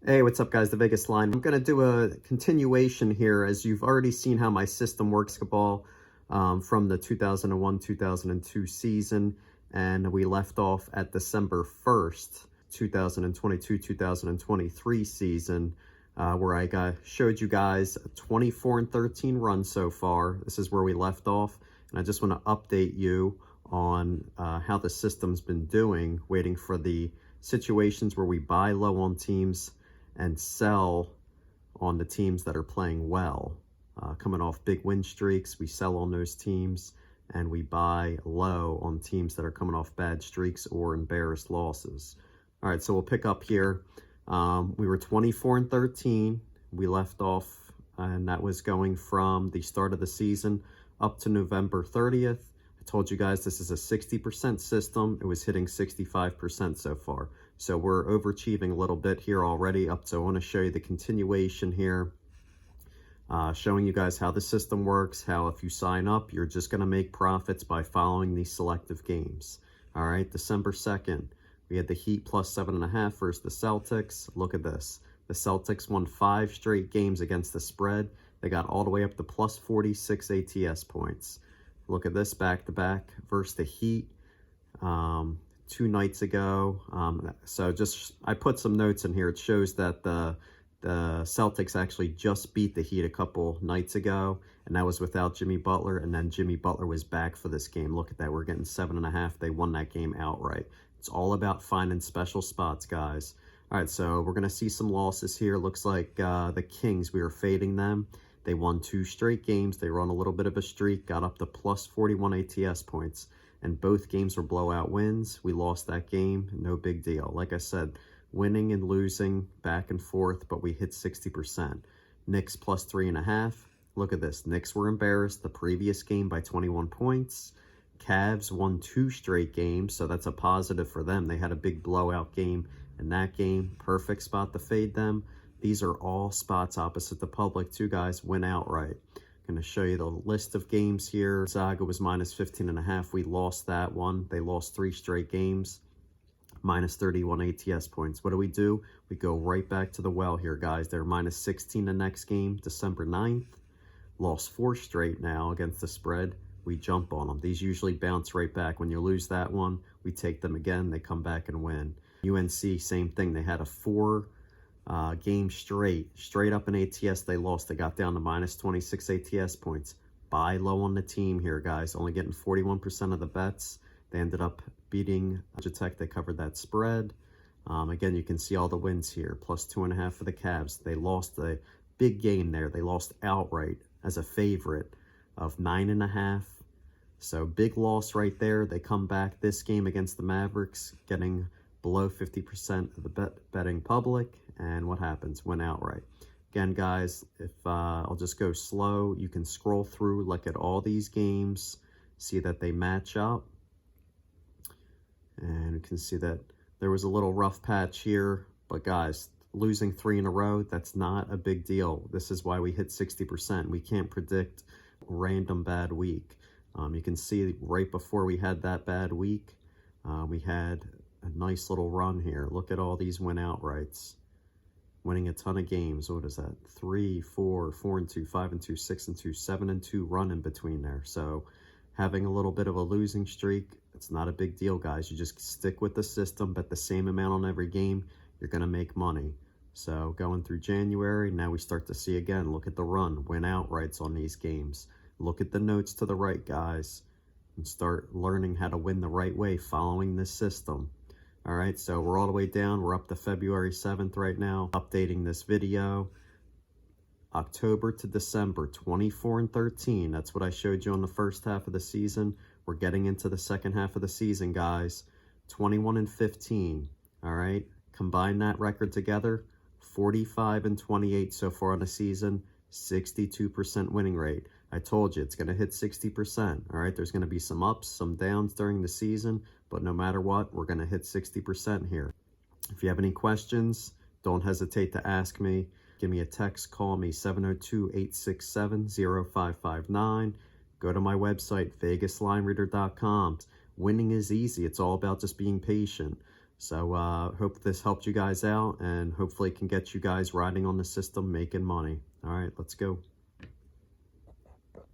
Hey, what's up guys, the Vegas line. I'm going to do a continuation here as you've already seen how my system works basketball from the 2001-2002 season, and we left off at December 1st, 2022-2023 season where I showed you guys a 24-13 run so far. This is where we left off, and I just want to update you on how the system's been doing, waiting for the situations where we buy low on teams and sell on the teams that are playing well. Coming off big win streaks, we sell on those teams, and we buy low on teams that are coming off bad streaks or embarrassed losses. All right, so we'll pick up here. We were 24-13. We left off, and that was going from the start of the season up to November 30th. I told you guys this is a 60% system. It was hitting 65% so far. So we're overachieving a little bit here already up to, I want to show you the continuation here, showing you guys how the system works, how if you sign up, you're just going to make profits by following these selective games. All right, December 2nd, we had the Heat plus 7.5 versus the Celtics. Look at this. The Celtics won 5 straight games against the spread. They got all the way up to plus 46 ATS points. Look at this back-to-back versus the Heat 2 nights ago. So just, I put some notes in here. It shows that the Celtics actually just beat the Heat a couple nights ago, and that was without Jimmy Butler, and then Jimmy Butler was back for this game. Look at that. We're getting 7.5. They won that game outright. It's all about finding special spots, guys. All right, so we're going to see some losses here. Looks like the Kings, we were fading them. They won 2 straight games. They were on a little bit of a streak, got up to plus 41 ATS points, and both games were blowout wins. We lost that game, no big deal. Like I said, winning and losing back and forth, but we hit 60%. Knicks plus 3.5. Look at this. Knicks were embarrassed the previous game by 21 points. Cavs won 2 straight games, so that's a positive for them. They had a big blowout game in that game. Perfect spot to fade them. These are all spots opposite the public too, guys. Win outright. I'm going to show you the list of games here. Zaga was minus 15.5. We lost that one. They lost 3 straight games. Minus 31 ATS points. What do? We go right back to the well here, guys. They're minus 16 the next game, December 9th. Lost 4 straight now against the spread. We jump on them. These usually bounce right back. When you lose that one, we take them again. They come back and win. UNC, same thing. They had a 4 game straight up in ATS. They lost. They got down to minus 26 ATS points. Buy low on the team here, guys. Only getting 41% of the bets. They ended up beating Georgia Tech. They covered that spread. Again, you can see all the wins here. Plus 2.5 for the Cavs. They lost a big game there. They lost outright as a favorite of 9.5. So big loss right there. They come back this game against the Mavericks, getting below 50% of the betting public. And what happens? Win outright. Again, guys, if I'll just go slow, you can scroll through, look at all these games, see that they match up. And you can see that there was a little rough patch here. But guys, losing 3 in a row, that's not a big deal. This is why we hit 60%. We can't predict a random bad week. You can see right before we had that bad week, we had a nice little run here. Look at all these win outrights. Winning a ton of games. What is that? 3, 4, 4-2, 5-2, 6-2, 7-2 run in between there. So having a little bit of a losing streak, it's not a big deal, guys. You just stick with the system, bet the same amount on every game. You're going to make money. So going through January, now we start to see again, look at the run, win outrights on these games. Look at the notes to the right, guys, and start learning how to win the right way following this system. All right, so we're all the way down. We're up to February 7th right now. Updating this video. October to December, 24-13. That's what I showed you on the first half of the season. We're getting into the second half of the season, guys. 21-15. All right, combine that record together. 45-28 so far on the season. 62% winning rate. I told you it's going to hit 60%. All right, there's going to be some ups, some downs during the season, but no matter what, we're going to hit 60% here. If you have any questions, don't hesitate to ask me. Give me a text, call me 702-867-0559. Go to my website, Vegaslinereader.com. Winning is easy. It's all about just being patient. So hope this helped you guys out, and hopefully can get you guys riding on the system, making money. All right, let's go.